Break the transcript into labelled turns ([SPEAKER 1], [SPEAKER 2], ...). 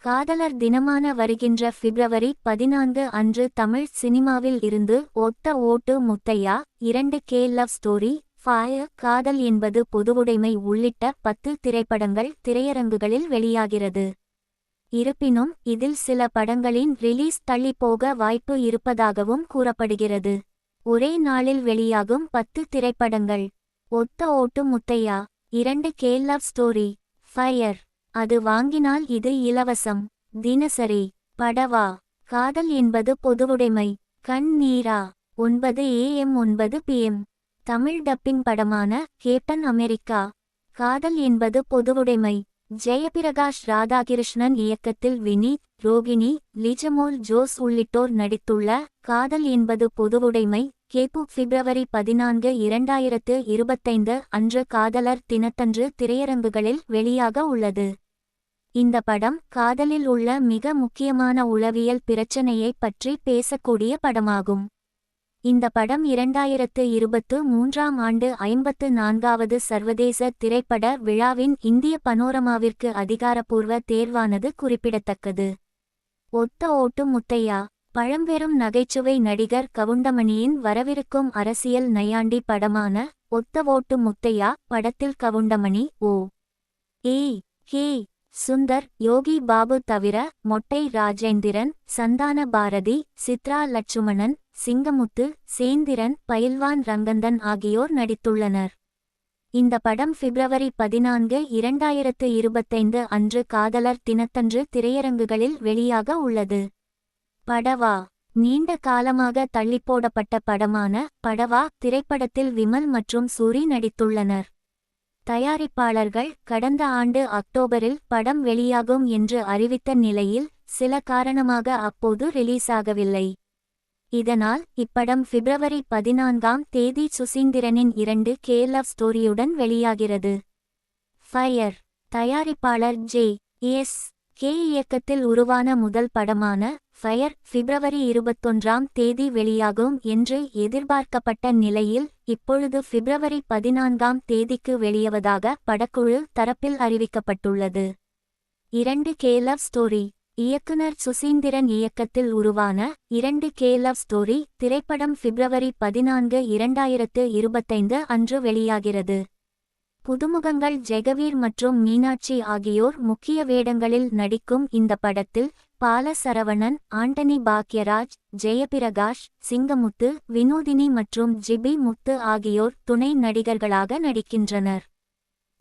[SPEAKER 1] காதலர் தினமான வருகின்ற பிப்ரவரி 14 அன்று தமிழ் சினிமாவில் இருந்து ஒத்த ஓட்டு Muthiah 2K love story fire காதல் என்பது பொதுவுடைமை உள்ளிட்ட 10 திரைப்படங்கள் திரையரங்குகளில் வெளியாகிறது. இருப்பினும் இதில் சில படங்களின் ரிலீஸ் தள்ளிப்போக வாய்ப்பு இருப்பதாகவும் கூறப்படுகிறது. ஒரே நாளில் வெளியாகும் 10 திரைப்படங்கள்: ஒத்த ஓட்டு Muthiah, 2K love story, fire, அது வாங்கினால் இது இலவசம், தினசரி, படவா, காதல் என்பது பொதுவுடைமை, கண் நீரா, 9 AM 9 PM. தமிழ் டப்பிங் படமான கேப்டன் அமெரிக்கா, காதல் என்பது பொதுவுடைமை, ஜெயபிரகாஷ் ராதாகிருஷ்ணன் இயக்கத்தில் வினீத், ரோகிணி, லிஜமோல் ஜோஸ் உள்ளிட்டோர் நடித்துள்ள காதல் என்பது பொதுவுடைமை கேபு பிப்ரவரி 14, 2025 அன்று காதலர் தினத்தன்று திரையரங்குகளில் வெளியாக உள்ளது. இந்த படம் காதலில் உள்ள மிக முக்கியமான உளவியல் பிரச்சனையை பற்றி பேசக்கூடிய படமாகும். இந்த படம் 2023ஆம் ஆண்டு 54வது சர்வதேச திரைப்பட விழாவின் இந்திய பனோரமாவிற்கு அதிகாரப்பூர்வ தேர்வானது குறிப்பிடத்தக்கது. ஒத்த ஓட்டு முத்தையா, பழம்பெரும் நகைச்சுவை நடிகர் கவுண்டமணியின் வரவிருக்கும் அரசியல் நையாண்டி படமான ஒத்த ஓட்டு முத்தையா படத்தில் கவுண்டமணி, கே. சுந்தர், யோகி பாபு தவிர மொட்டை ராஜேந்திரன், சந்தான பாரதி, சித்ரா லட்சுமணன், சிங்கமுத்து, சேந்திரன், பயில்வான் ரங்கந்தன் ஆகியோர் நடித்துள்ளனர். இந்த படம் பிப்ரவரி 14, 2025 அன்று காதலர் தினத்தன்று திரையரங்குகளில் வெளியாக உள்ளது. படவா, நீண்ட காலமாக தள்ளிப்போடப்பட்ட படமான படவா திரைப்படத்தில் விமல் மற்றும் சூரி நடித்துள்ளனர். தயாரிப்பாளர்கள் கடந்த ஆண்டு அக்டோபரில் படம் வெளியாகும் என்று அறிவித்த நிலையில் சில காரணமாக அப்போது ரிலீஸாகவில்லை. இதனால் இப்படம் பிப்ரவரி 14ஆம் தேதி சுசீந்திரனின் 2K லவ் ஸ்டோரியுடன் வெளியாகிறது. ஃபயர், தயாரிப்பாளர் J.S.K இயக்கத்தில் உருவான முதல் படமான ஃபயர் பிப்ரவரி 21ஆம் தேதி வெளியாகும் என்று எதிர்பார்க்கப்பட்ட நிலையில் இப்பொழுது பிப்ரவரி 14ஆம் தேதிக்கு வெளியவதாக படக்குழு தரப்பில் அறிவிக்கப்பட்டுள்ளது. 2K லவ் ஸ்டோரி, இயக்குனர் சுசீந்திரன் இயக்கத்தில் உருவான 2K லவ் ஸ்டோரி திரைப்படம் பிப்ரவரி 14, 2025 அன்று வெளியாகிறது. புதுமுகங்கள் ஜெகவீர் மற்றும் மீனாட்சி ஆகியோர் முக்கிய வேடங்களில் நடிக்கும் இந்த படத்தில் பால சரவணன், ஆண்டனி பாக்யராஜ், ஜெயபிரகாஷ், சிங்கமுத்து, வினோதினி மற்றும் ஜிபி முத்து ஆகியோர் துணை நடிகர்களாக நடிக்கின்றனர்.